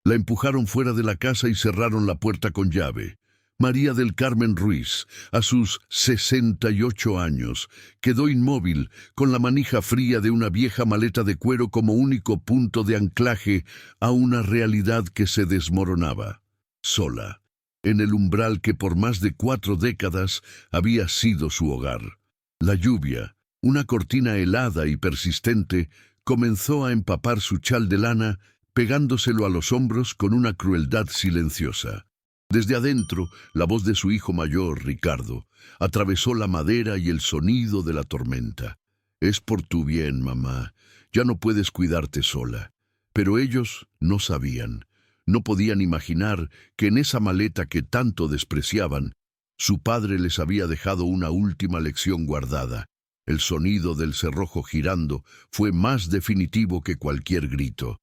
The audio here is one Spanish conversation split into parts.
La empujaron fuera de la casa y cerraron la puerta con llave. María del Carmen Ruiz, a sus 68 años, quedó inmóvil, con la manija fría de una vieja maleta de cuero como único punto de anclaje a una realidad que se desmoronaba. Sola, en el umbral que por más de 4 décadas había sido su hogar. La lluvia, una cortina helada y persistente, comenzó a empapar su chal de lana, pegándoselo a los hombros con una crueldad silenciosa. Desde adentro, la voz de su hijo mayor, Ricardo, atravesó la madera y el sonido de la tormenta. «Es por tu bien, mamá. Ya no puedes cuidarte sola». Pero ellos no sabían, no podían imaginar que en esa maleta que tanto despreciaban, su padre les había dejado una última lección guardada. El sonido del cerrojo girando fue más definitivo que cualquier grito.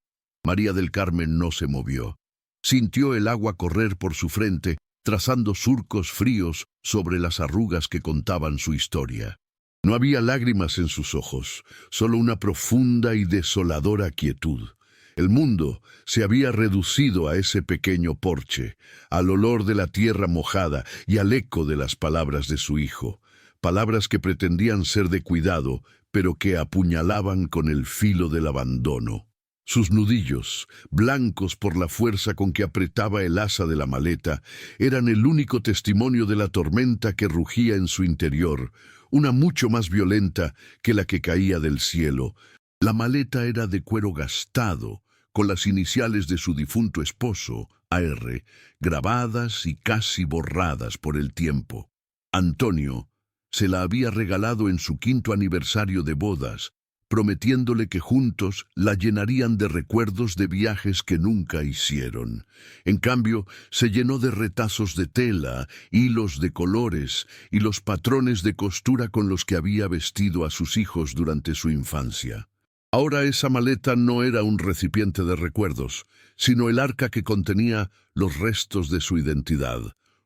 María del Carmen no se movió. Sintió el agua correr por su frente, trazando surcos fríos sobre las arrugas que contaban su historia. No había lágrimas en sus ojos, solo una profunda y desoladora quietud. El mundo se había reducido a ese pequeño porche, al olor de la tierra mojada y al eco de las palabras de su hijo. Palabras que pretendían ser de cuidado, pero que apuñalaban con el filo del abandono. Sus nudillos, blancos por la fuerza con que apretaba el asa de la maleta, eran el único testimonio de la tormenta que rugía en su interior, una mucho más violenta que la que caía del cielo. La maleta era de cuero gastado, con las iniciales de su difunto esposo, A.R., grabadas y casi borradas por el tiempo. Antonio se la había regalado en su 5º aniversario de bodas, prometiéndole que juntos la llenarían de recuerdos de viajes que nunca hicieron. En cambio, se llenó de retazos de tela, hilos de colores y los patrones de costura con los que había vestido a sus hijos durante su infancia. Ahora esa maleta no era un recipiente de recuerdos, sino el arca que contenía los restos de su identidad,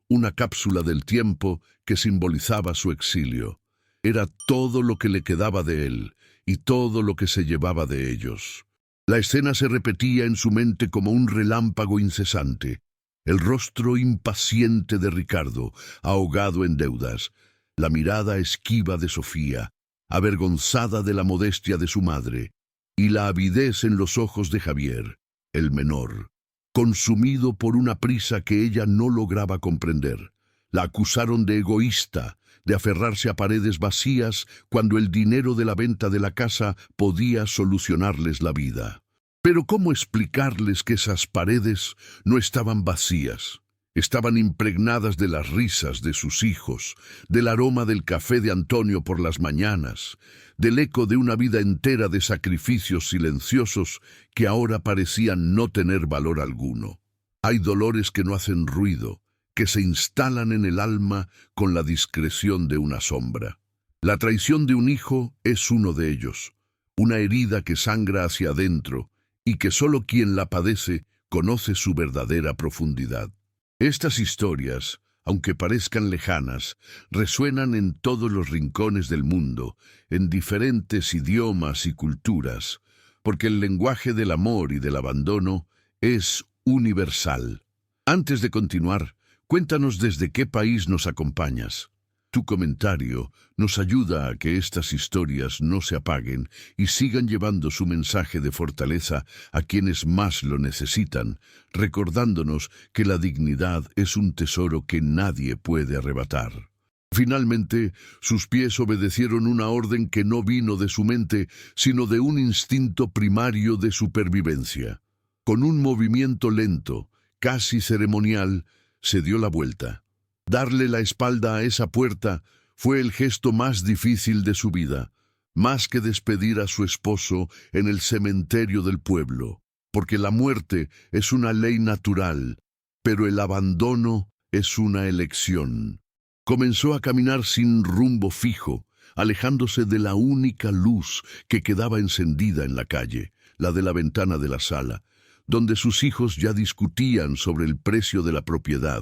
una cápsula del tiempo que simbolizaba su exilio. Era todo lo que le quedaba de él, y todo lo que se llevaba de ellos. La escena se repetía en su mente como un relámpago incesante. El rostro impaciente de Ricardo, ahogado en deudas, la mirada esquiva de Sofía, avergonzada de la modestia de su madre, y la avidez en los ojos de Javier, el menor, consumido por una prisa que ella no lograba comprender. La acusaron de egoísta, de aferrarse a paredes vacías cuando el dinero de la venta de la casa podía solucionarles la vida. Pero ¿cómo explicarles que esas paredes no estaban vacías? Estaban impregnadas de las risas de sus hijos, del aroma del café de Antonio por las mañanas, del eco de una vida entera de sacrificios silenciosos que ahora parecían no tener valor alguno. Hay dolores que no hacen ruido, que se instalan en el alma con la discreción de una sombra. La traición de un hijo es uno de ellos, una herida que sangra hacia adentro y que solo quien la padece conoce su verdadera profundidad. Estas historias, aunque parezcan lejanas, resuenan en todos los rincones del mundo, en diferentes idiomas y culturas, porque el lenguaje del amor y del abandono es universal. Antes de continuar, cuéntanos desde qué país nos acompañas. Tu comentario nos ayuda a que estas historias no se apaguen y sigan llevando su mensaje de fortaleza a quienes más lo necesitan, recordándonos que la dignidad es un tesoro que nadie puede arrebatar. Finalmente, sus pies obedecieron una orden que no vino de su mente, sino de un instinto primario de supervivencia. Con un movimiento lento, casi ceremonial, se dio la vuelta. Darle la espalda a esa puerta fue el gesto más difícil de su vida, más que despedir a su esposo en el cementerio del pueblo, porque la muerte es una ley natural, pero el abandono es una elección. Comenzó a caminar sin rumbo fijo, alejándose de la única luz que quedaba encendida en la calle, la de la ventana de la sala, donde sus hijos ya discutían sobre el precio de la propiedad,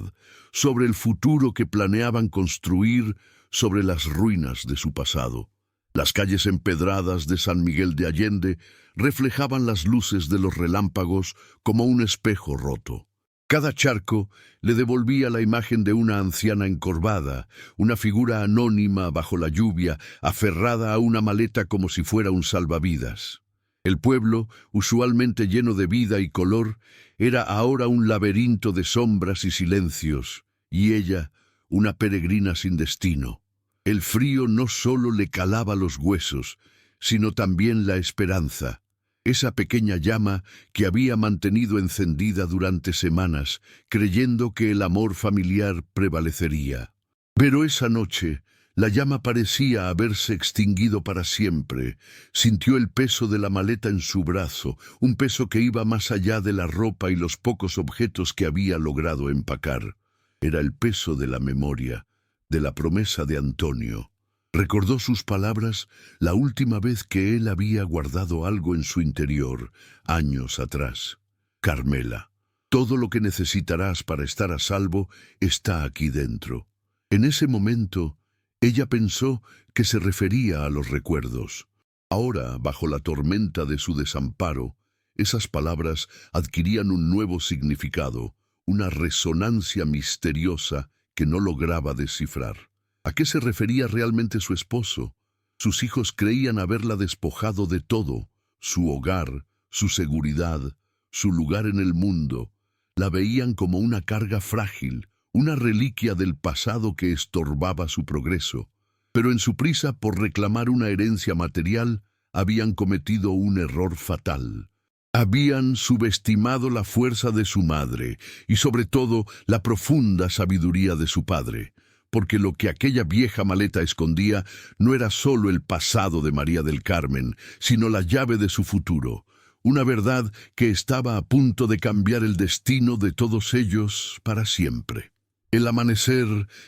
sobre el futuro que planeaban construir, sobre las ruinas de su pasado. Las calles empedradas de San Miguel de Allende reflejaban las luces de los relámpagos como un espejo roto. Cada charco le devolvía la imagen de una anciana encorvada, una figura anónima bajo la lluvia, aferrada a una maleta como si fuera un salvavidas. El pueblo, usualmente lleno de vida y color, era ahora un laberinto de sombras y silencios, y ella, una peregrina sin destino. El frío no solo le calaba los huesos, sino también la esperanza. Esa pequeña llama que había mantenido encendida durante semanas, creyendo que el amor familiar prevalecería. Pero esa noche, la llama parecía haberse extinguido para siempre. Sintió el peso de la maleta en su brazo, un peso que iba más allá de la ropa y los pocos objetos que había logrado empacar. Era el peso de la memoria, de la promesa de Antonio. Recordó sus palabras la última vez que él había guardado algo en su interior, años atrás. Carmela, todo lo que necesitarás para estar a salvo está aquí dentro. En ese momento, ella pensó que se refería a los recuerdos. Ahora, bajo la tormenta de su desamparo, esas palabras adquirían un nuevo significado, una resonancia misteriosa que no lograba descifrar. ¿A qué se refería realmente su esposo? Sus hijos creían haberla despojado de todo, su hogar, su seguridad, su lugar en el mundo. La veían como una carga frágil, una reliquia del pasado que estorbaba su progreso. Pero en su prisa por reclamar una herencia material, habían cometido un error fatal. Habían subestimado la fuerza de su madre y sobre todo la profunda sabiduría de su padre, porque lo que aquella vieja maleta escondía no era solo el pasado de María del Carmen, sino la llave de su futuro, una verdad que estaba a punto de cambiar el destino de todos ellos para siempre. El amanecer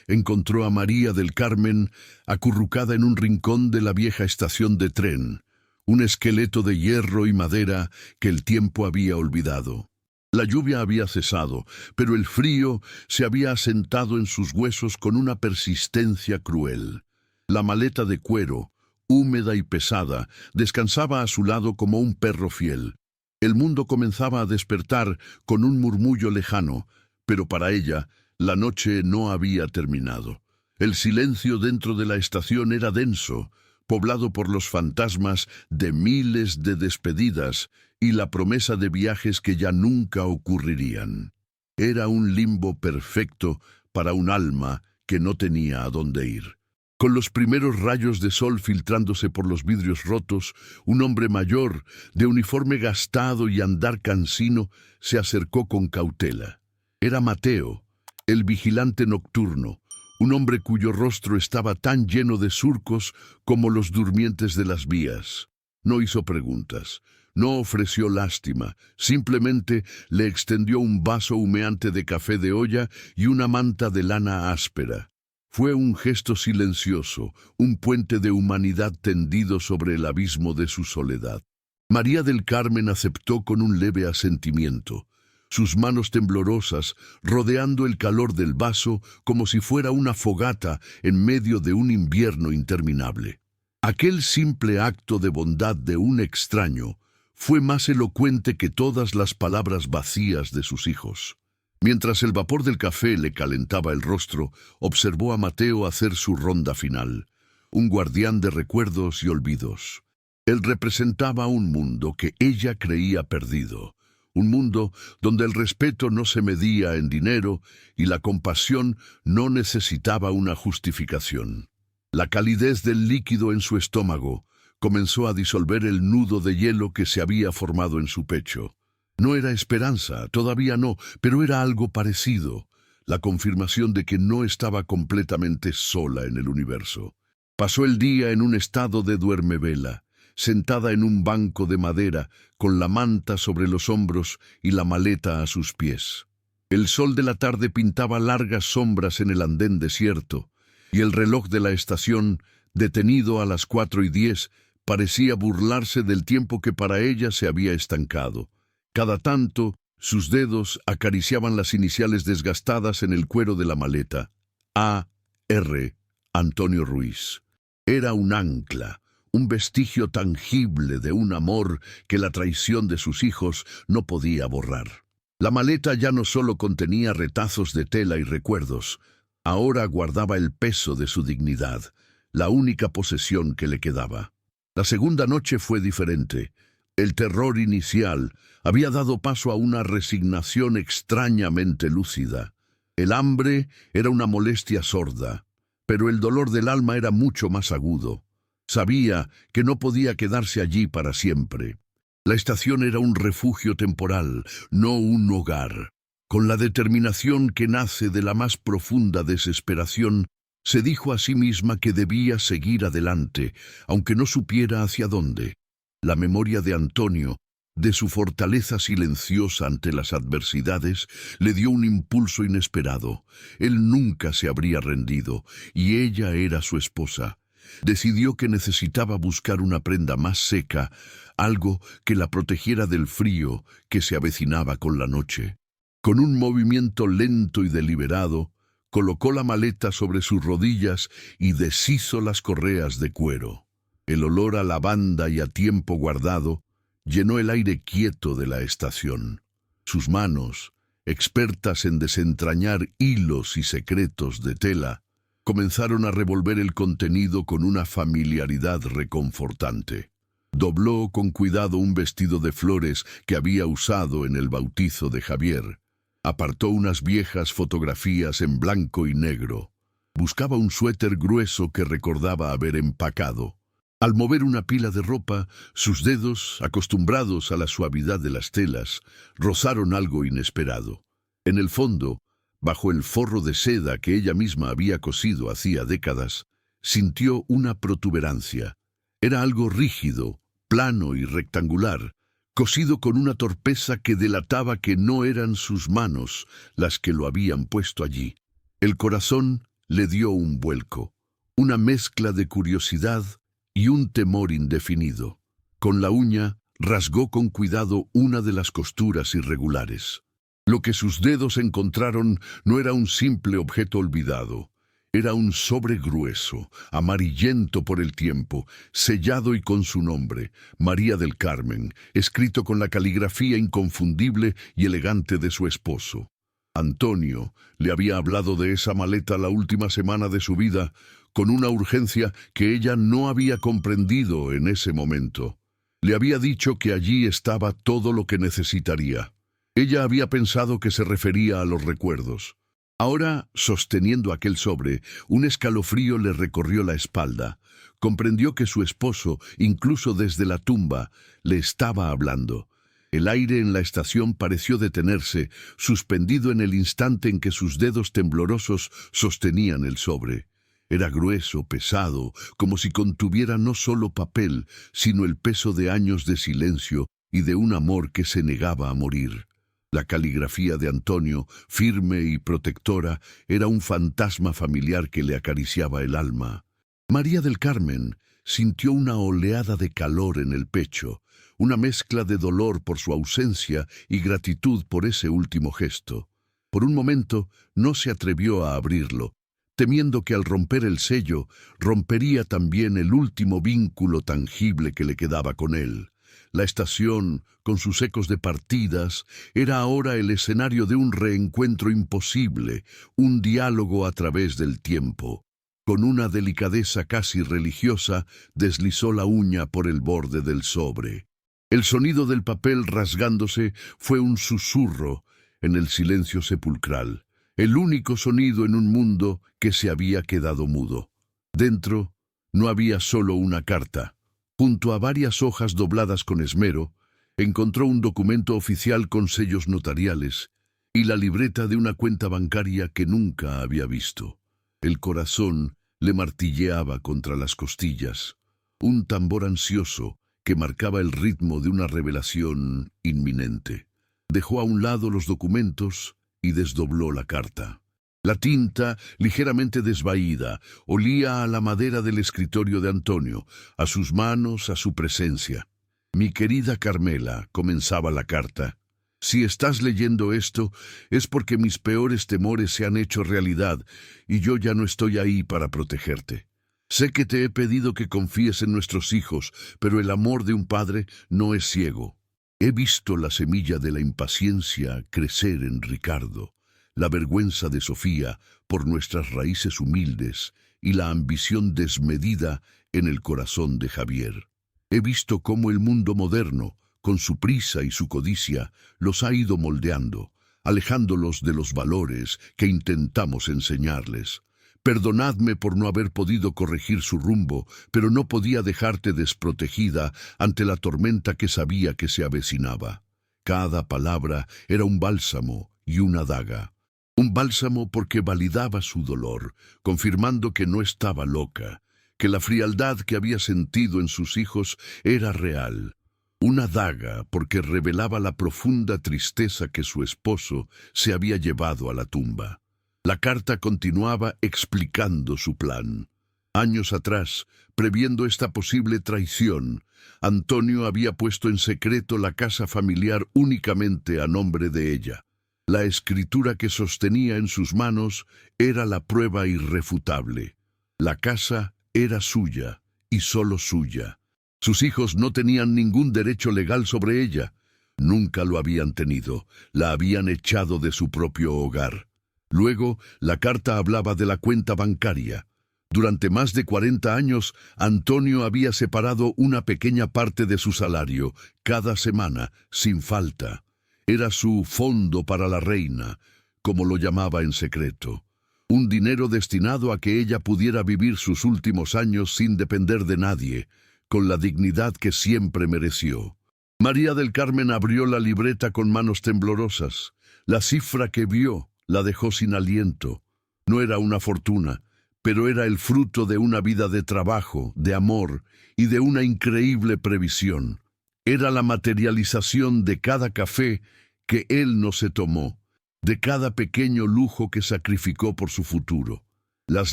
encontró a María del Carmen acurrucada en un rincón de la vieja estación de tren, un esqueleto de hierro y madera que el tiempo había olvidado. La lluvia había cesado, pero el frío se había asentado en sus huesos con una persistencia cruel. La maleta de cuero, húmeda y pesada, descansaba a su lado como un perro fiel. El mundo comenzaba a despertar con un murmullo lejano, pero para ella, la noche no había terminado. El silencio dentro de la estación era denso, poblado por los fantasmas de miles de despedidas y la promesa de viajes que ya nunca ocurrirían. Era un limbo perfecto para un alma que no tenía a dónde ir. Con los primeros rayos de sol filtrándose por los vidrios rotos, un hombre mayor, de uniforme gastado y andar cansino, se acercó con cautela. Era Mateo, el vigilante nocturno, un hombre cuyo rostro estaba tan lleno de surcos como los durmientes de las vías. No hizo preguntas, no ofreció lástima, simplemente le extendió un vaso humeante de café de olla y una manta de lana áspera. Fue un gesto silencioso, un puente de humanidad tendido sobre el abismo de su soledad. María del Carmen aceptó con un leve asentimiento, sus manos temblorosas rodeando el calor del vaso como si fuera una fogata en medio de un invierno interminable. Aquel simple acto de bondad de un extraño fue más elocuente que todas las palabras vacías de sus hijos. Mientras el vapor del café le calentaba el rostro, observó a Mateo hacer su ronda final, un guardián de recuerdos y olvidos. Él representaba un mundo que ella creía perdido, un mundo donde el respeto no se medía en dinero y la compasión no necesitaba una justificación. La calidez del líquido en su estómago comenzó a disolver el nudo de hielo que se había formado en su pecho. No era esperanza, todavía no, pero era algo parecido, la confirmación de que no estaba completamente sola en el universo. Pasó el día en un estado de duermevela, sentada en un banco de madera, con la manta sobre los hombros y la maleta a sus pies. El sol de la tarde pintaba largas sombras en el andén desierto, y el reloj de la estación, detenido a las 4:10, parecía burlarse del tiempo que para ella se había estancado. Cada tanto, sus dedos acariciaban las iniciales desgastadas en el cuero de la maleta. A. R. Antonio Ruiz. Era un ancla, un vestigio tangible de un amor que la traición de sus hijos no podía borrar. La maleta ya no solo contenía retazos de tela y recuerdos, ahora guardaba el peso de su dignidad, la única posesión que le quedaba. La segunda noche fue diferente. El terror inicial había dado paso a una resignación extrañamente lúcida. El hambre era una molestia sorda, pero el dolor del alma era mucho más agudo. Sabía que no podía quedarse allí para siempre. La estación era un refugio temporal, no un hogar. Con la determinación que nace de la más profunda desesperación, se dijo a sí misma que debía seguir adelante, aunque no supiera hacia dónde. La memoria de Antonio, de su fortaleza silenciosa ante las adversidades, le dio un impulso inesperado. Él nunca se habría rendido, y ella era su esposa. Decidió que necesitaba buscar una prenda más seca, algo que la protegiera del frío que se avecinaba con la noche. Con un movimiento lento y deliberado, colocó la maleta sobre sus rodillas y deshizo las correas de cuero. El olor a lavanda y a tiempo guardado llenó el aire quieto de la estación. Sus manos, expertas en desentrañar hilos y secretos de tela, comenzaron a revolver el contenido con una familiaridad reconfortante. Dobló con cuidado un vestido de flores que había usado en el bautizo de Javier. Apartó unas viejas fotografías en blanco y negro. Buscaba un suéter grueso que recordaba haber empacado. Al mover una pila de ropa, sus dedos, acostumbrados a la suavidad de las telas, rozaron algo inesperado. En el fondo, bajo el forro de seda que ella misma había cosido hacía décadas, sintió una protuberancia. Era algo rígido, plano y rectangular, cosido con una torpeza que delataba que no eran sus manos las que lo habían puesto allí. El corazón le dio un vuelco, una mezcla de curiosidad y un temor indefinido. Con la uña rasgó con cuidado una de las costuras irregulares. Lo que sus dedos encontraron no era un simple objeto olvidado. Era un sobre grueso, amarillento por el tiempo, sellado y con su nombre, María del Carmen, escrito con la caligrafía inconfundible y elegante de su esposo. Antonio le había hablado de esa maleta la última semana de su vida, con una urgencia que ella no había comprendido en ese momento. Le había dicho que allí estaba todo lo que necesitaría. Ella había pensado que se refería a los recuerdos. Ahora, sosteniendo aquel sobre, un escalofrío le recorrió la espalda. Comprendió que su esposo, incluso desde la tumba, le estaba hablando. El aire en la estación pareció detenerse, suspendido en el instante en que sus dedos temblorosos sostenían el sobre. Era grueso, pesado, como si contuviera no solo papel, sino el peso de años de silencio y de un amor que se negaba a morir. La caligrafía de Antonio, firme y protectora, era un fantasma familiar que le acariciaba el alma. María del Carmen sintió una oleada de calor en el pecho, una mezcla de dolor por su ausencia y gratitud por ese último gesto. Por un momento no se atrevió a abrirlo, temiendo que al romper el sello, rompería también el último vínculo tangible que le quedaba con él. La estación, con sus ecos de partidas, era ahora el escenario de un reencuentro imposible, un diálogo a través del tiempo. Con una delicadeza casi religiosa, deslizó la uña por el borde del sobre. El sonido del papel rasgándose fue un susurro en el silencio sepulcral, el único sonido en un mundo que se había quedado mudo. Dentro no había solo una carta. Junto a varias hojas dobladas con esmero, encontró un documento oficial con sellos notariales y la libreta de una cuenta bancaria que nunca había visto. El corazón le martilleaba contra las costillas, un tambor ansioso que marcaba el ritmo de una revelación inminente. Dejó a un lado los documentos y desdobló la carta. La tinta, ligeramente desvaída, olía a la madera del escritorio de Antonio, a sus manos, a su presencia. «Mi querida Carmela», comenzaba la carta, «si estás leyendo esto, es porque mis peores temores se han hecho realidad y yo ya no estoy ahí para protegerte. Sé que te he pedido que confíes en nuestros hijos, pero el amor de un padre no es ciego. He visto la semilla de la impaciencia crecer en Ricardo, la vergüenza de Sofía por nuestras raíces humildes y la ambición desmedida en el corazón de Javier. He visto cómo el mundo moderno, con su prisa y su codicia, los ha ido moldeando, alejándolos de los valores que intentamos enseñarles. Perdonadme por no haber podido corregir su rumbo, pero no podía dejarte desprotegida ante la tormenta que sabía que se avecinaba. Cada palabra era un bálsamo y una daga. Un bálsamo porque validaba su dolor, confirmando que no estaba loca, que la frialdad que había sentido en sus hijos era real. Una daga porque revelaba la profunda tristeza que su esposo se había llevado a la tumba. La carta continuaba explicando su plan. Años atrás, previendo esta posible traición, Antonio había puesto en secreto la casa familiar únicamente a nombre de ella. La escritura que sostenía en sus manos era la prueba irrefutable. La casa era suya y solo suya. Sus hijos no tenían ningún derecho legal sobre ella. Nunca lo habían tenido. La habían echado de su propio hogar. Luego, la carta hablaba de la cuenta bancaria. Durante más de 40 años, Antonio había separado una pequeña parte de su salario, cada semana, sin falta. Era su fondo para la reina, como lo llamaba en secreto. Un dinero destinado a que ella pudiera vivir sus últimos años sin depender de nadie, con la dignidad que siempre mereció. María del Carmen abrió la libreta con manos temblorosas. La cifra que vio la dejó sin aliento. No era una fortuna, pero era el fruto de una vida de trabajo, de amor y de una increíble previsión. Era la materialización de cada café que él no se tomó, de cada pequeño lujo que sacrificó por su futuro. Las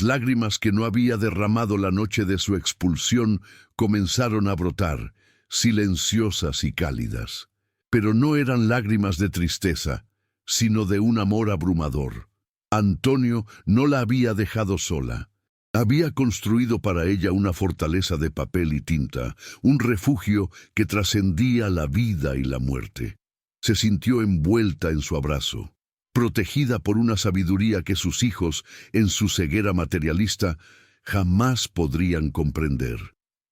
lágrimas que no había derramado la noche de su expulsión comenzaron a brotar, silenciosas y cálidas. Pero no eran lágrimas de tristeza, sino de un amor abrumador. Antonio no la había dejado sola. Había construido para ella una fortaleza de papel y tinta, un refugio que trascendía la vida y la muerte. Se sintió envuelta en su abrazo, protegida por una sabiduría que sus hijos, en su ceguera materialista, jamás podrían comprender.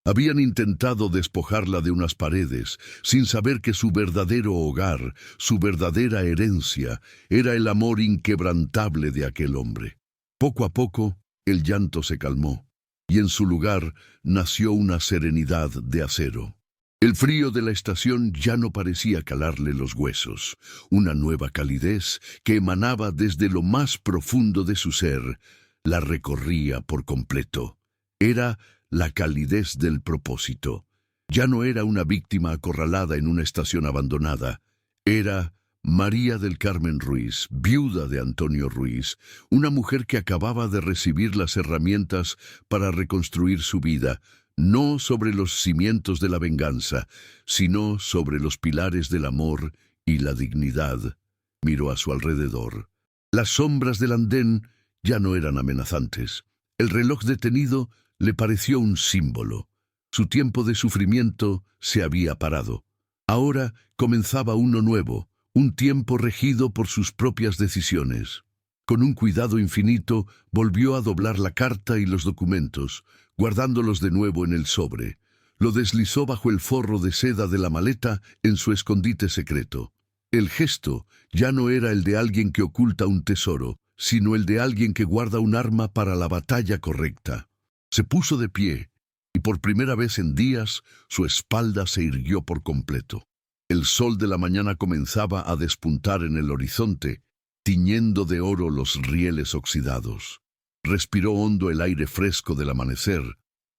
Habían intentado despojarla de unas paredes, sin saber que su verdadero hogar, su verdadera herencia, era el amor inquebrantable de aquel hombre. Poco a poco, el llanto se calmó, y en su lugar nació una serenidad de acero. El frío de la estación ya no parecía calarle los huesos. Una nueva calidez que emanaba desde lo más profundo de su ser la recorría por completo. Era la calidez del propósito. Ya no era una víctima acorralada en una estación abandonada. Era María del Carmen Ruiz, viuda de Antonio Ruiz, una mujer que acababa de recibir las herramientas para reconstruir su vida, no sobre los cimientos de la venganza, sino sobre los pilares del amor y la dignidad. Miró a su alrededor. Las sombras del andén ya no eran amenazantes. El reloj detenido le pareció un símbolo. Su tiempo de sufrimiento se había parado. Ahora comenzaba uno nuevo, un tiempo regido por sus propias decisiones. Con un cuidado infinito, volvió a doblar la carta y los documentos, guardándolos de nuevo en el sobre. Lo deslizó bajo el forro de seda de la maleta en su escondite secreto. El gesto ya no era el de alguien que oculta un tesoro, sino el de alguien que guarda un arma para la batalla correcta. Se puso de pie, y por primera vez en días su espalda se irguió por completo. El sol de la mañana comenzaba a despuntar en el horizonte, tiñendo de oro los rieles oxidados. Respiró hondo el aire fresco del amanecer,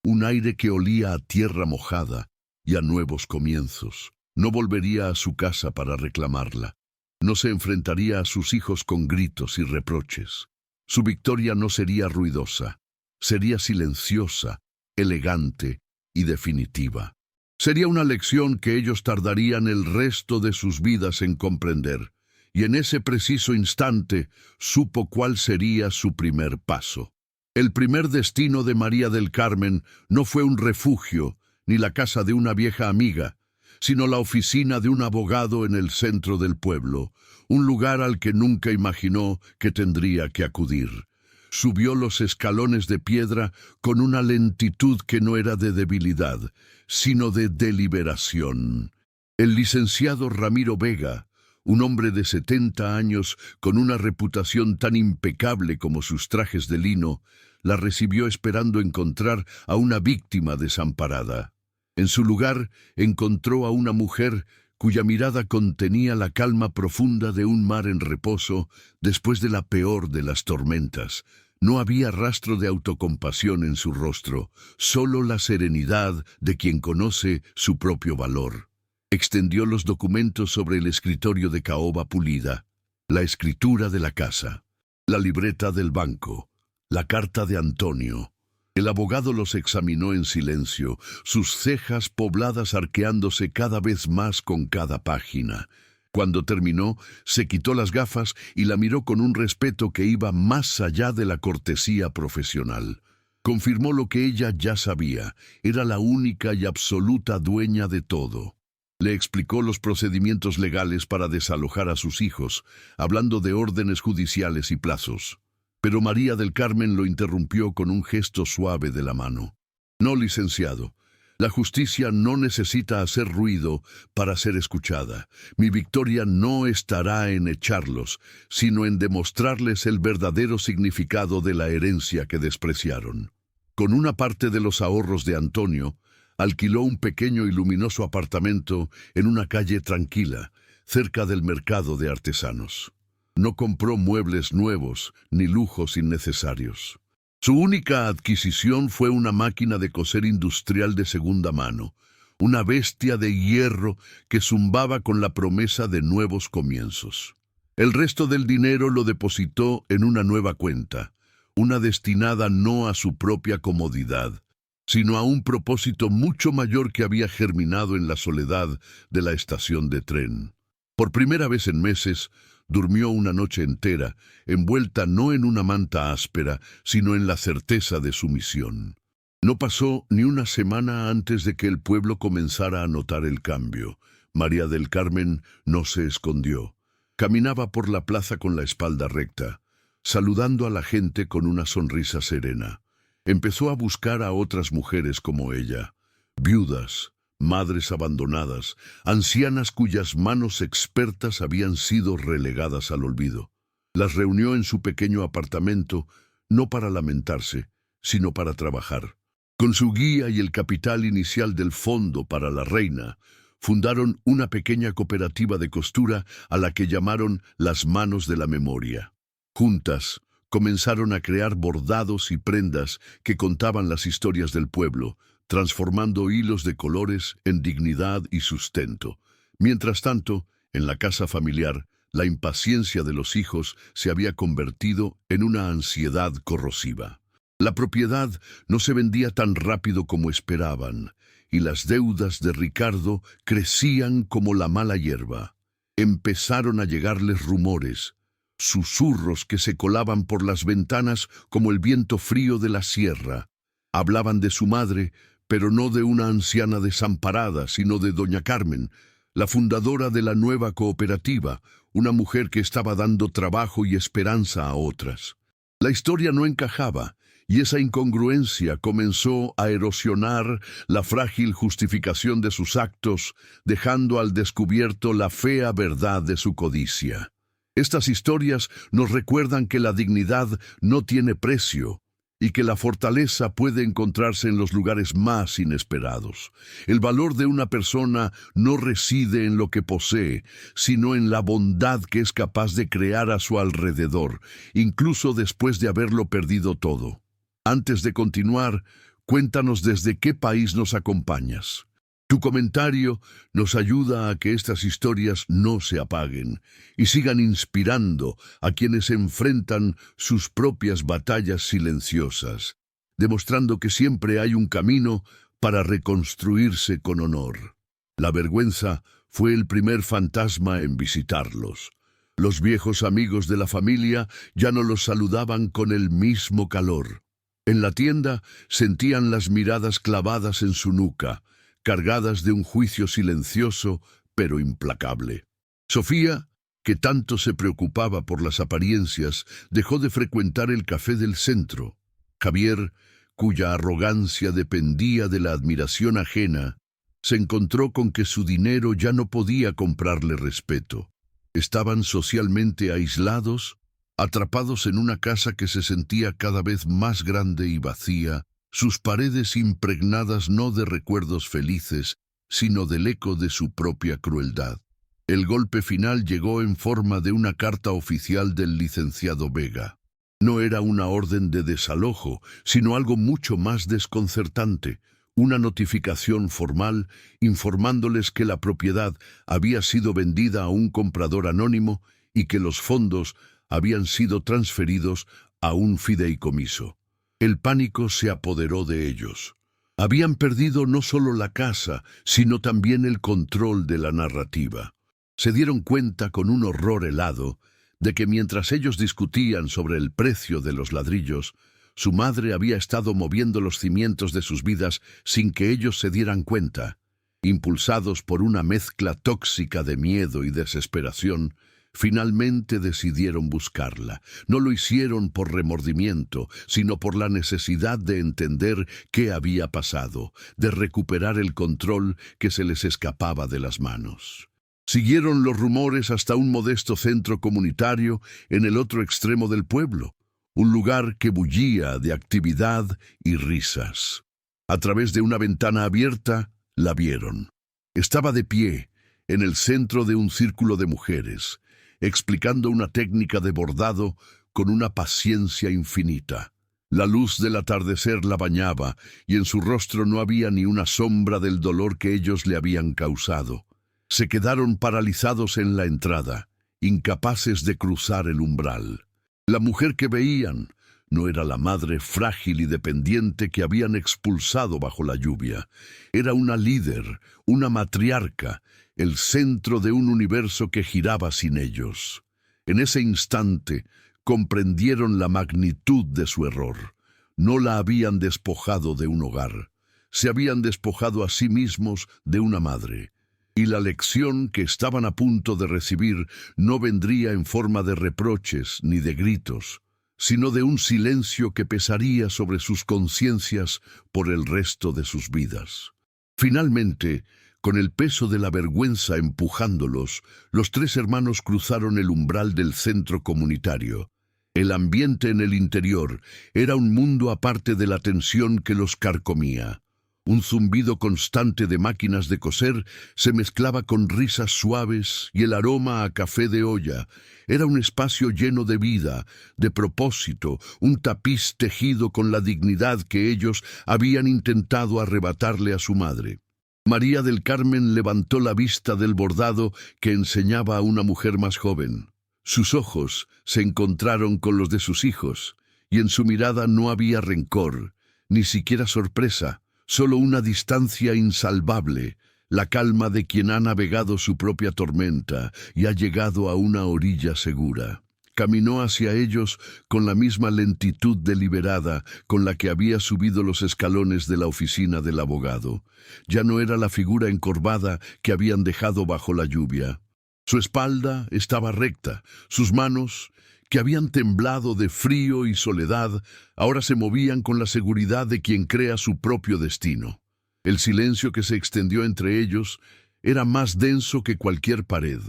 un aire que olía a tierra mojada y a nuevos comienzos. No volvería a su casa para reclamarla. No se enfrentaría a sus hijos con gritos y reproches. Su victoria no sería ruidosa. Sería silenciosa, elegante y definitiva. Sería una lección que ellos tardarían el resto de sus vidas en comprender, y en ese preciso instante supo cuál sería su primer paso. El primer destino de María del Carmen no fue un refugio, ni la casa de una vieja amiga, sino la oficina de un abogado en el centro del pueblo, un lugar al que nunca imaginó que tendría que acudir. Subió los escalones de piedra con una lentitud que no era de debilidad, sino de deliberación. El licenciado Ramiro Vega, un hombre de 70 años con una reputación tan impecable como sus trajes de lino, la recibió esperando encontrar a una víctima desamparada. En su lugar encontró a una mujer cuya mirada contenía la calma profunda de un mar en reposo después de la peor de las tormentas. No había rastro de autocompasión en su rostro, solo la serenidad de quien conoce su propio valor. Extendió los documentos sobre el escritorio de caoba pulida, la escritura de la casa, la libreta del banco, la carta de Antonio. El abogado los examinó en silencio, sus cejas pobladas arqueándose cada vez más con cada página. Cuando terminó, se quitó las gafas y la miró con un respeto que iba más allá de la cortesía profesional. Confirmó lo que ella ya sabía, era la única y absoluta dueña de todo. Le explicó los procedimientos legales para desalojar a sus hijos, hablando de órdenes judiciales y plazos. Pero María del Carmen lo interrumpió con un gesto suave de la mano. No, licenciado. La justicia no necesita hacer ruido para ser escuchada. Mi victoria no estará en echarlos, sino en demostrarles el verdadero significado de la herencia que despreciaron. Con una parte de los ahorros de Antonio, alquiló un pequeño y luminoso apartamento en una calle tranquila, cerca del mercado de artesanos. No compró muebles nuevos ni lujos innecesarios. Su única adquisición fue una máquina de coser industrial de segunda mano, una bestia de hierro que zumbaba con la promesa de nuevos comienzos. El resto del dinero lo depositó en una nueva cuenta, una destinada no a su propia comodidad, sino a un propósito mucho mayor que había germinado en la soledad de la estación de tren. Por primera vez en meses, durmió una noche entera, envuelta no en una manta áspera, sino en la certeza de su misión. No pasó ni una semana antes de que el pueblo comenzara a notar el cambio. María del Carmen no se escondió. Caminaba por la plaza con la espalda recta, saludando a la gente con una sonrisa serena. Empezó a buscar a otras mujeres como ella, viudas, madres abandonadas, ancianas cuyas manos expertas habían sido relegadas al olvido. Las reunió en su pequeño apartamento, no para lamentarse, sino para trabajar. Con su guía y el capital inicial del Fondo para la Reina, fundaron una pequeña cooperativa de costura a la que llamaron Las Manos de la Memoria. Juntas, comenzaron a crear bordados y prendas que contaban las historias del pueblo, transformando hilos de colores en dignidad y sustento. Mientras tanto, en la casa familiar, la impaciencia de los hijos se había convertido en una ansiedad corrosiva. La propiedad no se vendía tan rápido como esperaban, y las deudas de Ricardo crecían como la mala hierba. Empezaron a llegarles rumores, susurros que se colaban por las ventanas como el viento frío de la sierra. Hablaban de su madre, pero no de una anciana desamparada, sino de doña Carmen, la fundadora de la nueva cooperativa, una mujer que estaba dando trabajo y esperanza a otras. La historia no encajaba, y esa incongruencia comenzó a erosionar la frágil justificación de sus actos, dejando al descubierto la fea verdad de su codicia. Estas historias nos recuerdan que la dignidad no tiene precio, y que la fortaleza puede encontrarse en los lugares más inesperados. El valor de una persona no reside en lo que posee, sino en la bondad que es capaz de crear a su alrededor, incluso después de haberlo perdido todo. Antes de continuar, cuéntanos desde qué país nos acompañas. Tu comentario nos ayuda a que estas historias no se apaguen y sigan inspirando a quienes enfrentan sus propias batallas silenciosas, demostrando que siempre hay un camino para reconstruirse con honor. La vergüenza fue el primer fantasma en visitarlos. Los viejos amigos de la familia ya no los saludaban con el mismo calor. En la tienda sentían las miradas clavadas en su nuca, cargadas de un juicio silencioso pero implacable. Sofía, que tanto se preocupaba por las apariencias, dejó de frecuentar el café del centro. Javier, cuya arrogancia dependía de la admiración ajena, se encontró con que su dinero ya no podía comprarle respeto. Estaban socialmente aislados, atrapados en una casa que se sentía cada vez más grande y vacía, sus paredes impregnadas no de recuerdos felices, sino del eco de su propia crueldad. El golpe final llegó en forma de una carta oficial del licenciado Vega. No era una orden de desalojo, sino algo mucho más desconcertante, una notificación formal informándoles que la propiedad había sido vendida a un comprador anónimo y que los fondos habían sido transferidos a un fideicomiso. El pánico se apoderó de ellos. Habían perdido no solo la casa, sino también el control de la narrativa. Se dieron cuenta con un horror helado de que mientras ellos discutían sobre el precio de los ladrillos, su madre había estado moviendo los cimientos de sus vidas sin que ellos se dieran cuenta. Impulsados por una mezcla tóxica de miedo y desesperación, finalmente decidieron buscarla. No lo hicieron por remordimiento, sino por la necesidad de entender qué había pasado, de recuperar el control que se les escapaba de las manos. Siguieron los rumores hasta un modesto centro comunitario en el otro extremo del pueblo, un lugar que bullía de actividad y risas. A través de una ventana abierta, la vieron. Estaba de pie, en el centro de un círculo de mujeres, explicando una técnica de bordado con una paciencia infinita. La luz del atardecer la bañaba y en su rostro no había ni una sombra del dolor que ellos le habían causado. Se quedaron paralizados en la entrada, incapaces de cruzar el umbral. La mujer que veían no era la madre frágil y dependiente que habían expulsado bajo la lluvia. Era una líder, una matriarca, el centro de un universo que giraba sin ellos. En ese instante comprendieron la magnitud de su error. No la habían despojado de un hogar, se habían despojado a sí mismos de una madre. Y la lección que estaban a punto de recibir no vendría en forma de reproches ni de gritos, sino de un silencio que pesaría sobre sus conciencias por el resto de sus vidas. Finalmente, con el peso de la vergüenza empujándolos, los tres hermanos cruzaron el umbral del centro comunitario. El ambiente en el interior era un mundo aparte de la tensión que los carcomía. Un zumbido constante de máquinas de coser se mezclaba con risas suaves y el aroma a café de olla. Era un espacio lleno de vida, de propósito, un tapiz tejido con la dignidad que ellos habían intentado arrebatarle a su madre. María del Carmen levantó la vista del bordado que enseñaba a una mujer más joven. Sus ojos se encontraron con los de sus hijos, y en su mirada no había rencor, ni siquiera sorpresa. Solo una distancia insalvable, la calma de quien ha navegado su propia tormenta y ha llegado a una orilla segura. Caminó hacia ellos con la misma lentitud deliberada con la que había subido los escalones de la oficina del abogado. Ya no era la figura encorvada que habían dejado bajo la lluvia. Su espalda estaba recta, sus manos, que habían temblado de frío y soledad, ahora se movían con la seguridad de quien crea su propio destino. El silencio que se extendió entre ellos era más denso que cualquier pared,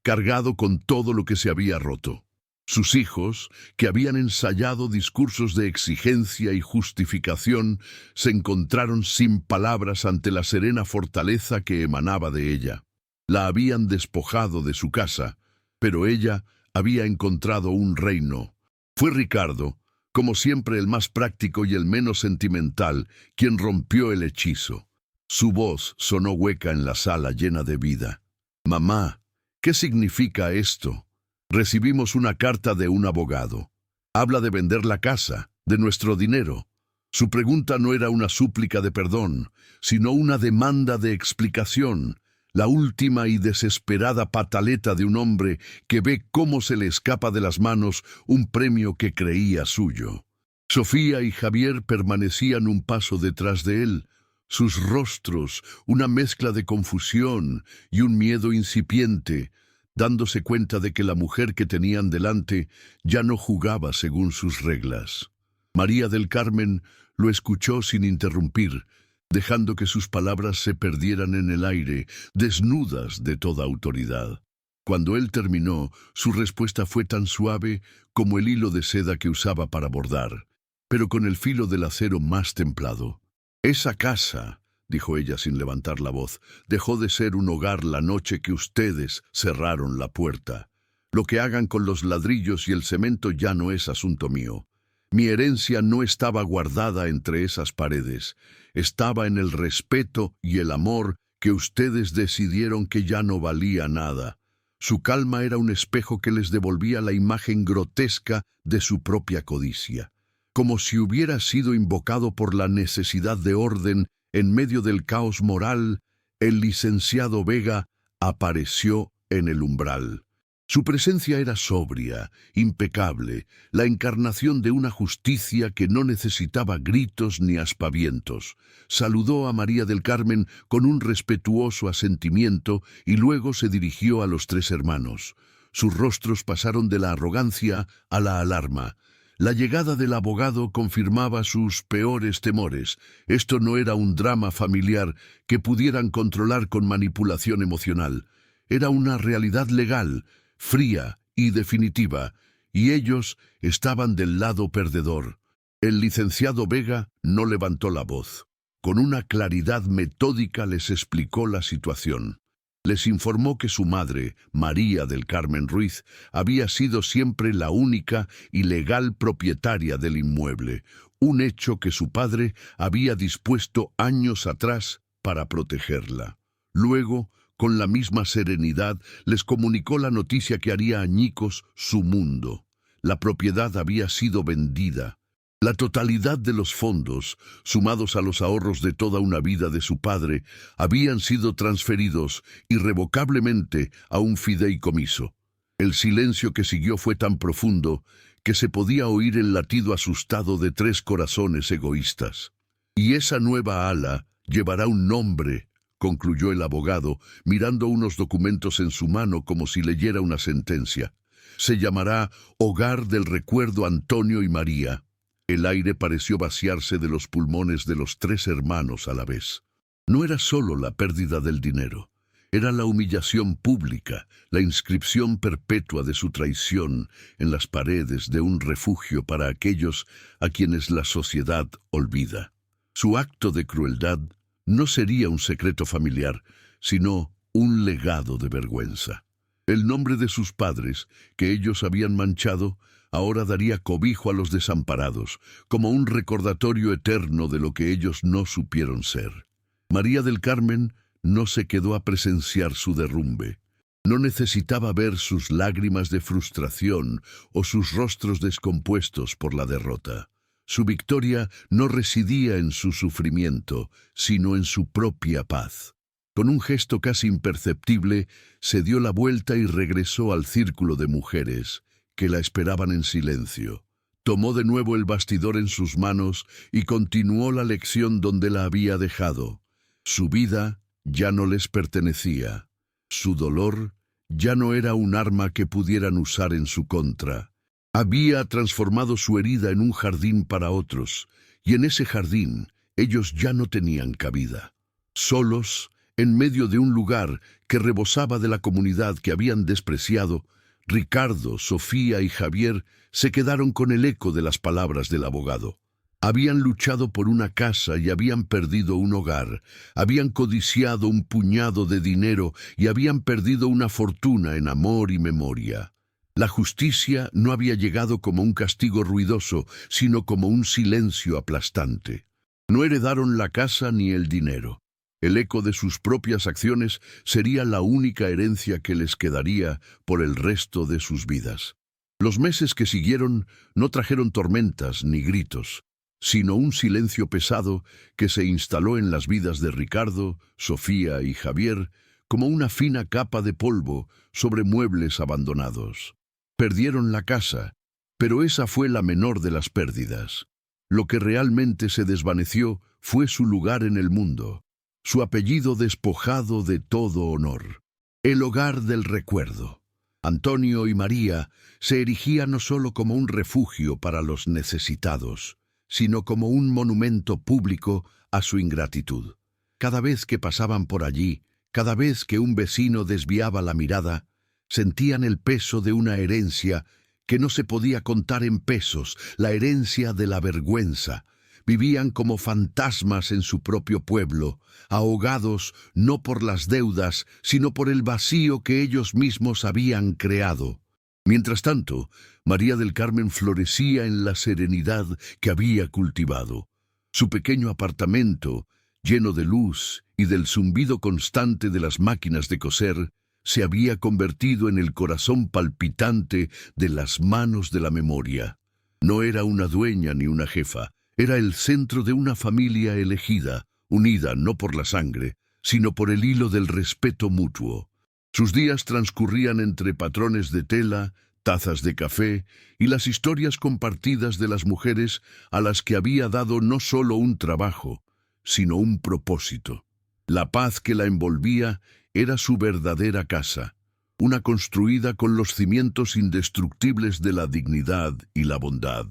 cargado con todo lo que se había roto. Sus hijos, que habían ensayado discursos de exigencia y justificación, se encontraron sin palabras ante la serena fortaleza que emanaba de ella. La habían despojado de su casa, pero ella había encontrado un reino. Fue Ricardo, como siempre el más práctico y el menos sentimental, quien rompió el hechizo. Su voz sonó hueca en la sala llena de vida. «Mamá, ¿qué significa esto? Recibimos una carta de un abogado. Habla de vender la casa, de nuestro dinero». Su pregunta no era una súplica de perdón, sino una demanda de explicación. La última y desesperada pataleta de un hombre que ve cómo se le escapa de las manos un premio que creía suyo. Sofía y Javier permanecían un paso detrás de él, sus rostros una mezcla de confusión y un miedo incipiente, dándose cuenta de que la mujer que tenían delante ya no jugaba según sus reglas. María del Carmen lo escuchó sin interrumpir, dejando que sus palabras se perdieran en el aire, desnudas de toda autoridad. Cuando él terminó, su respuesta fue tan suave como el hilo de seda que usaba para bordar, pero con el filo del acero más templado. «Esa casa», dijo ella sin levantar la voz, «dejó de ser un hogar la noche que ustedes cerraron la puerta. Lo que hagan con los ladrillos y el cemento ya no es asunto mío. Mi herencia no estaba guardada entre esas paredes, estaba en el respeto y el amor que ustedes decidieron que ya no valía nada. Su calma era un espejo que les devolvía la imagen grotesca de su propia codicia. Como si hubiera sido invocado por la necesidad de orden en medio del caos moral, el licenciado Vega apareció en el umbral. Su presencia era sobria, impecable, la encarnación de una justicia que no necesitaba gritos ni aspavientos. Saludó a María del Carmen con un respetuoso asentimiento y luego se dirigió a los tres hermanos. Sus rostros pasaron de la arrogancia a la alarma. La llegada del abogado confirmaba sus peores temores. Esto no era un drama familiar que pudieran controlar con manipulación emocional. Era una realidad legal, fría y definitiva, y ellos estaban del lado perdedor. El licenciado Vega no levantó la voz. Con una claridad metódica les explicó la situación. Les informó que su madre, María del Carmen Ruiz, había sido siempre la única y legal propietaria del inmueble, un hecho que su padre había dispuesto años atrás para protegerla. Luego, con la misma serenidad, les comunicó la noticia que haría añicos su mundo. La propiedad había sido vendida. La totalidad de los fondos, sumados a los ahorros de toda una vida de su padre, habían sido transferidos irrevocablemente a un fideicomiso. El silencio que siguió fue tan profundo que se podía oír el latido asustado de tres corazones egoístas. «Y esa nueva ala llevará un nombre», concluyó el abogado, mirando unos documentos en su mano como si leyera una sentencia. «Se llamará Hogar del Recuerdo Antonio y María». El aire pareció vaciarse de los pulmones de los tres hermanos a la vez. No era solo la pérdida del dinero, era la humillación pública, la inscripción perpetua de su traición en las paredes de un refugio para aquellos a quienes la sociedad olvida. Su acto de crueldad no sería un secreto familiar, sino un legado de vergüenza. El nombre de sus padres, que ellos habían manchado, ahora daría cobijo a los desamparados, como un recordatorio eterno de lo que ellos no supieron ser. María del Carmen no se quedó a presenciar su derrumbe. No necesitaba ver sus lágrimas de frustración o sus rostros descompuestos por la derrota. Su victoria no residía en su sufrimiento, sino en su propia paz. Con un gesto casi imperceptible, se dio la vuelta y regresó al círculo de mujeres que la esperaban en silencio. Tomó de nuevo el bastidor en sus manos y continuó la lección donde la había dejado. Su vida ya no les pertenecía. Su dolor ya no era un arma que pudieran usar en su contra. Había transformado su herida en un jardín para otros, y en ese jardín ellos ya no tenían cabida. Solos, en medio de un lugar que rebosaba de la comunidad que habían despreciado, Ricardo, Sofía y Javier se quedaron con el eco de las palabras del abogado. Habían luchado por una casa y habían perdido un hogar, habían codiciado un puñado de dinero y habían perdido una fortuna en amor y memoria. La justicia no había llegado como un castigo ruidoso, sino como un silencio aplastante. No heredaron la casa ni el dinero. El eco de sus propias acciones sería la única herencia que les quedaría por el resto de sus vidas. Los meses que siguieron no trajeron tormentas ni gritos, sino un silencio pesado que se instaló en las vidas de Ricardo, Sofía y Javier como una fina capa de polvo sobre muebles abandonados. Perdieron la casa, pero esa fue la menor de las pérdidas. Lo que realmente se desvaneció fue su lugar en el mundo, su apellido despojado de todo honor, el hogar del recuerdo. Antonio y María se erigían no solo como un refugio para los necesitados, sino como un monumento público a su ingratitud. Cada vez que pasaban por allí, cada vez que un vecino desviaba la mirada, sentían el peso de una herencia que no se podía contar en pesos, la herencia de la vergüenza. Vivían como fantasmas en su propio pueblo, ahogados no por las deudas, sino por el vacío que ellos mismos habían creado. Mientras tanto, María del Carmen florecía en la serenidad que había cultivado. Su pequeño apartamento, lleno de luz y del zumbido constante de las máquinas de coser, se había convertido en el corazón palpitante de las manos de la memoria. No era una dueña ni una jefa, era el centro de una familia elegida, unida no por la sangre, sino por el hilo del respeto mutuo. Sus días transcurrían entre patrones de tela, tazas de café y las historias compartidas de las mujeres a las que había dado no solo un trabajo, sino un propósito. La paz que la envolvía era su verdadera casa, una construida con los cimientos indestructibles de la dignidad y la bondad.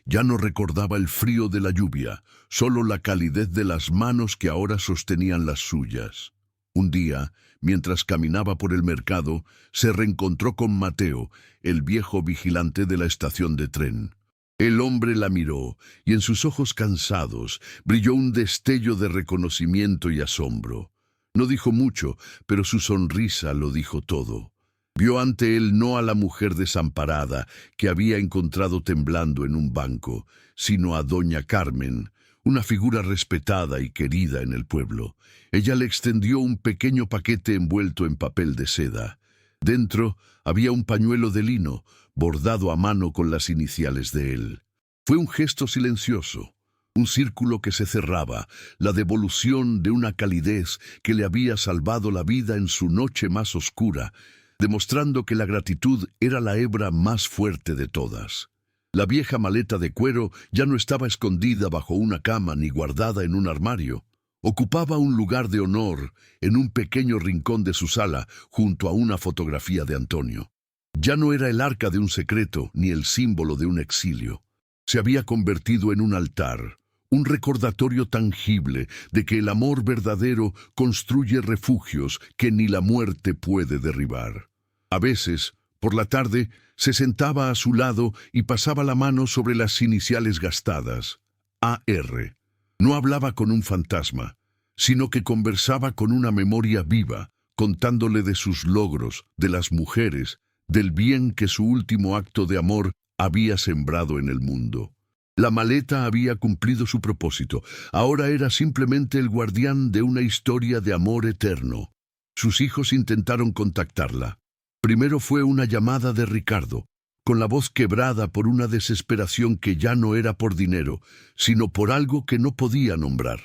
Ya no recordaba el frío de la lluvia, solo la calidez de las manos que ahora sostenían las suyas. Un día, mientras caminaba por el mercado, se reencontró con Mateo, el viejo vigilante de la estación de tren. El hombre la miró, y en sus ojos cansados brilló un destello de reconocimiento y asombro. No dijo mucho, pero su sonrisa lo dijo todo. Vio ante él no a la mujer desamparada que había encontrado temblando en un banco, sino a doña Carmen, una figura respetada y querida en el pueblo. Ella le extendió un pequeño paquete envuelto en papel de seda. Dentro había un pañuelo de lino, bordado a mano con las iniciales de él. Fue un gesto silencioso, un círculo que se cerraba, la devolución de una calidez que le había salvado la vida en su noche más oscura, demostrando que la gratitud era la hebra más fuerte de todas. La vieja maleta de cuero ya no estaba escondida bajo una cama ni guardada en un armario. Ocupaba un lugar de honor en un pequeño rincón de su sala, junto a una fotografía de Antonio. Ya no era el arca de un secreto ni el símbolo de un exilio. Se había convertido en un altar, un recordatorio tangible de que el amor verdadero construye refugios que ni la muerte puede derribar. A veces, por la tarde, se sentaba a su lado y pasaba la mano sobre las iniciales gastadas, A.R. No hablaba con un fantasma, sino que conversaba con una memoria viva, contándole de sus logros, de las mujeres, del bien que su último acto de amor había sembrado en el mundo. La maleta había cumplido su propósito. Ahora era simplemente el guardián de una historia de amor eterno. Sus hijos intentaron contactarla. Primero fue una llamada de Ricardo, con la voz quebrada por una desesperación que ya no era por dinero, sino por algo que no podía nombrar.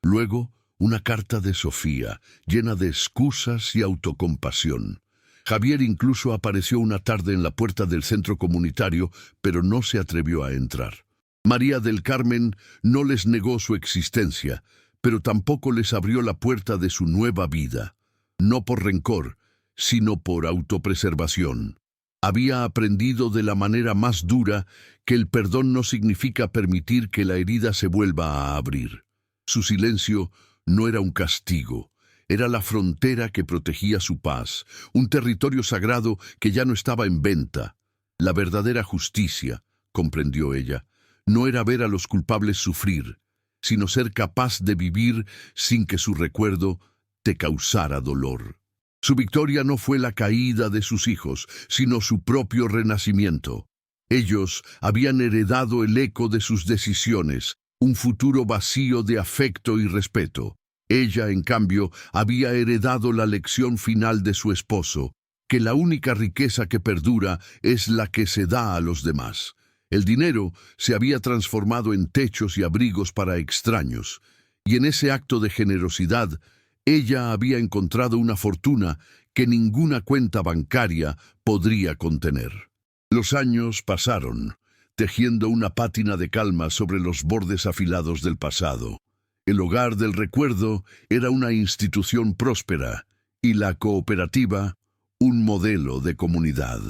Luego, una carta de Sofía, llena de excusas y autocompasión. Javier incluso apareció una tarde en la puerta del centro comunitario, pero no se atrevió a entrar. María del Carmen no les negó su existencia, pero tampoco les abrió la puerta de su nueva vida. No por rencor, sino por autopreservación. Había aprendido de la manera más dura que el perdón no significa permitir que la herida se vuelva a abrir. Su silencio no era un castigo, era la frontera que protegía su paz, un territorio sagrado que ya no estaba en venta. La verdadera justicia, comprendió ella, no era ver a los culpables sufrir, sino ser capaz de vivir sin que su recuerdo te causara dolor. Su victoria no fue la caída de sus hijos, sino su propio renacimiento. Ellos habían heredado el eco de sus decisiones, un futuro vacío de afecto y respeto. Ella, en cambio, había heredado la lección final de su esposo, que la única riqueza que perdura es la que se da a los demás. El dinero se había transformado en techos y abrigos para extraños, y en ese acto de generosidad, ella había encontrado una fortuna que ninguna cuenta bancaria podría contener. Los años pasaron. tejiendo una pátina de calma sobre los bordes afilados del pasado. El hogar del recuerdo era una institución próspera y la cooperativa un modelo de comunidad.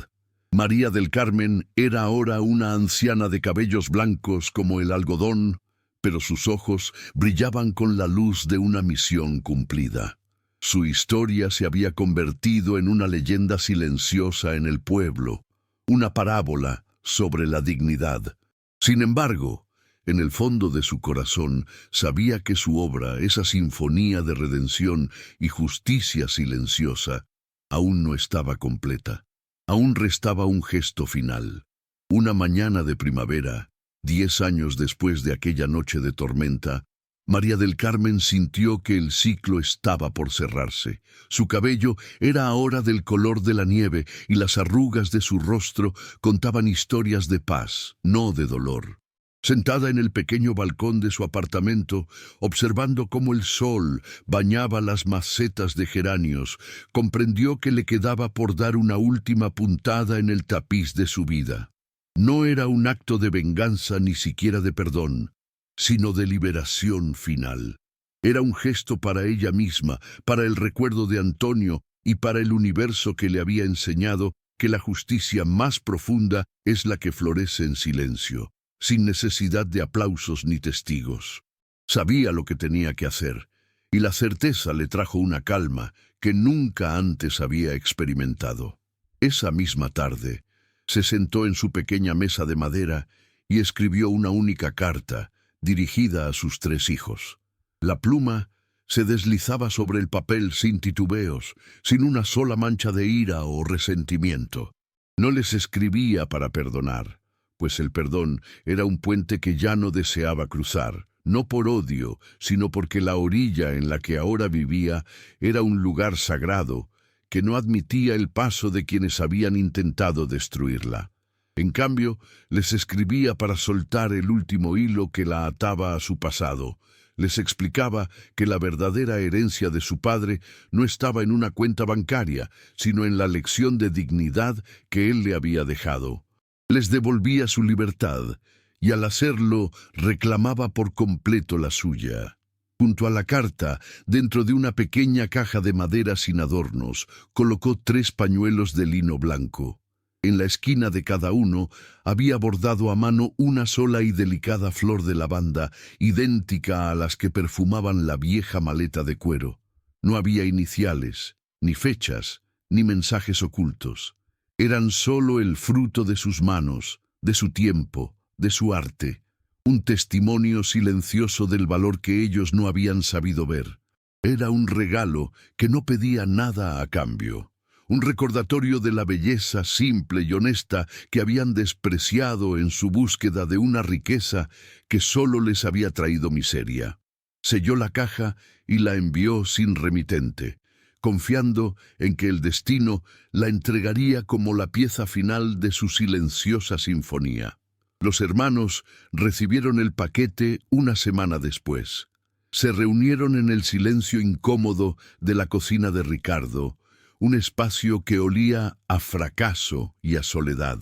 María del Carmen era ahora una anciana de cabellos blancos como el algodón, pero sus ojos brillaban con la luz de una misión cumplida. Su historia se había convertido en una leyenda silenciosa en el pueblo, una parábola sobre la dignidad. Sin embargo, en el fondo de su corazón sabía que su obra, esa sinfonía de redención y justicia silenciosa, aún no estaba completa. Aún restaba un gesto final. Una mañana de primavera, 10 años después de aquella noche de tormenta, María del Carmen sintió que el ciclo estaba por cerrarse. Su cabello era ahora del color de la nieve y las arrugas de su rostro contaban historias de paz, no de dolor. Sentada en el pequeño balcón de su apartamento, observando cómo el sol bañaba las macetas de geranios, comprendió que le quedaba por dar una última puntada en el tapiz de su vida. No era un acto de venganza ni siquiera de perdón, sino de liberación final. Era un gesto para ella misma, para el recuerdo de Antonio y para el universo que le había enseñado que la justicia más profunda es la que florece en silencio, sin necesidad de aplausos ni testigos. Sabía lo que tenía que hacer, y la certeza le trajo una calma que nunca antes había experimentado. Esa misma tarde, se sentó en su pequeña mesa de madera y escribió una única carta, dirigida a sus 3 hijos. La pluma se deslizaba sobre el papel sin titubeos, sin una sola mancha de ira o resentimiento. No les escribía para perdonar, pues el perdón era un puente que ya no deseaba cruzar, no por odio, sino porque la orilla en la que ahora vivía era un lugar sagrado, que no admitía el paso de quienes habían intentado destruirla. En cambio, les escribía para soltar el último hilo que la ataba a su pasado. Les explicaba que la verdadera herencia de su padre no estaba en una cuenta bancaria, sino en la lección de dignidad que él le había dejado. Les devolvía su libertad, y al hacerlo reclamaba por completo la suya. Junto a la carta, dentro de una pequeña caja de madera sin adornos, colocó 3 pañuelos de lino blanco. En la esquina de cada uno había bordado a mano una sola y delicada flor de lavanda, idéntica a las que perfumaban la vieja maleta de cuero. No había iniciales, ni fechas, ni mensajes ocultos. Eran solo el fruto de sus manos, de su tiempo, de su arte, un testimonio silencioso del valor que ellos no habían sabido ver. Era un regalo que no pedía nada a cambio. Un recordatorio de la belleza simple y honesta que habían despreciado en su búsqueda de una riqueza que solo les había traído miseria. Selló la caja y la envió sin remitente, confiando en que el destino la entregaría como la pieza final de su silenciosa sinfonía. Los hermanos recibieron el paquete una semana después. Se reunieron en el silencio incómodo de la cocina de Ricardo, un espacio que olía a fracaso y a soledad.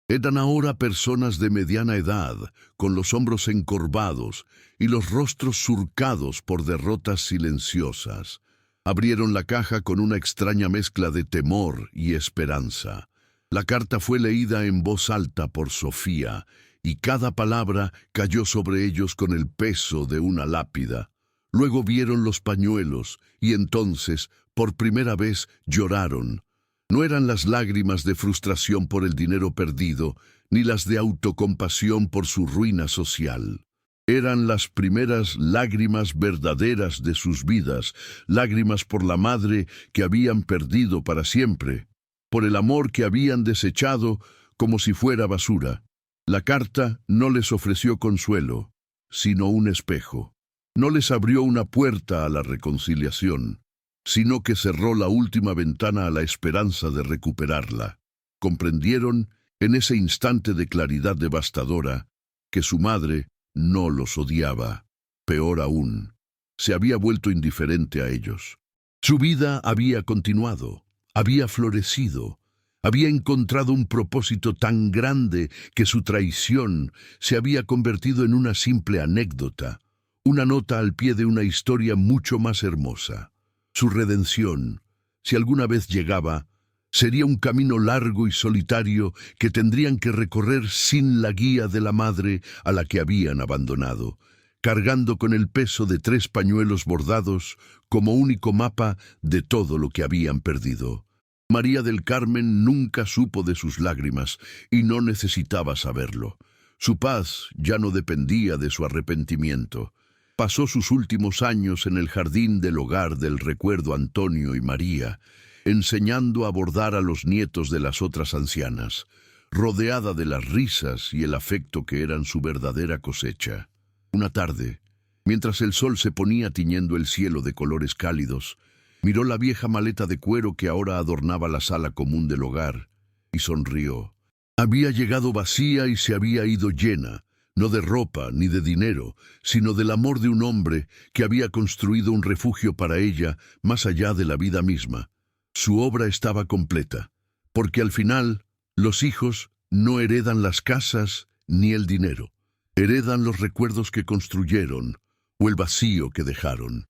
Eran ahora personas de mediana edad, con los hombros encorvados y los rostros surcados por derrotas silenciosas. Abrieron la caja con una extraña mezcla de temor y esperanza. La carta fue leída en voz alta por Sofía, y cada palabra cayó sobre ellos con el peso de una lápida. Luego vieron los pañuelos, y entonces, por primera vez, lloraron. No eran las lágrimas de frustración por el dinero perdido, ni las de autocompasión por su ruina social. Eran las primeras lágrimas verdaderas de sus vidas, lágrimas por la madre que habían perdido para siempre, por el amor que habían desechado como si fuera basura. La carta no les ofreció consuelo, sino un espejo. No les abrió una puerta a la reconciliación, sino que cerró la última ventana a la esperanza de recuperarla. Comprendieron, en ese instante de claridad devastadora, que su madre no los odiaba. Peor aún, se había vuelto indiferente a ellos. Su vida había continuado, había florecido, Había encontrado un propósito tan grande que su traición se había convertido en una simple anécdota, una nota al pie de una historia mucho más hermosa. Su redención, si alguna vez llegaba, sería un camino largo y solitario que tendrían que recorrer sin la guía de la madre a la que habían abandonado, cargando con el peso de 3 pañuelos bordados como único mapa de todo lo que habían perdido. María del Carmen nunca supo de sus lágrimas y no necesitaba saberlo. Su paz ya no dependía de su arrepentimiento. Pasó sus últimos años en el jardín del hogar del recuerdo Antonio y María, enseñando a bordar a los nietos de las otras ancianas, rodeada de las risas y el afecto que eran su verdadera cosecha. Una tarde, mientras el sol se ponía tiñendo el cielo de colores cálidos, miró la vieja maleta de cuero que ahora adornaba la sala común del hogar y sonrió. Había llegado vacía y se había ido llena, no de ropa ni de dinero, sino del amor de un hombre que había construido un refugio para ella más allá de la vida misma. Su obra estaba completa, porque al final los hijos no heredan las casas ni el dinero, heredan los recuerdos que construyeron o el vacío que dejaron.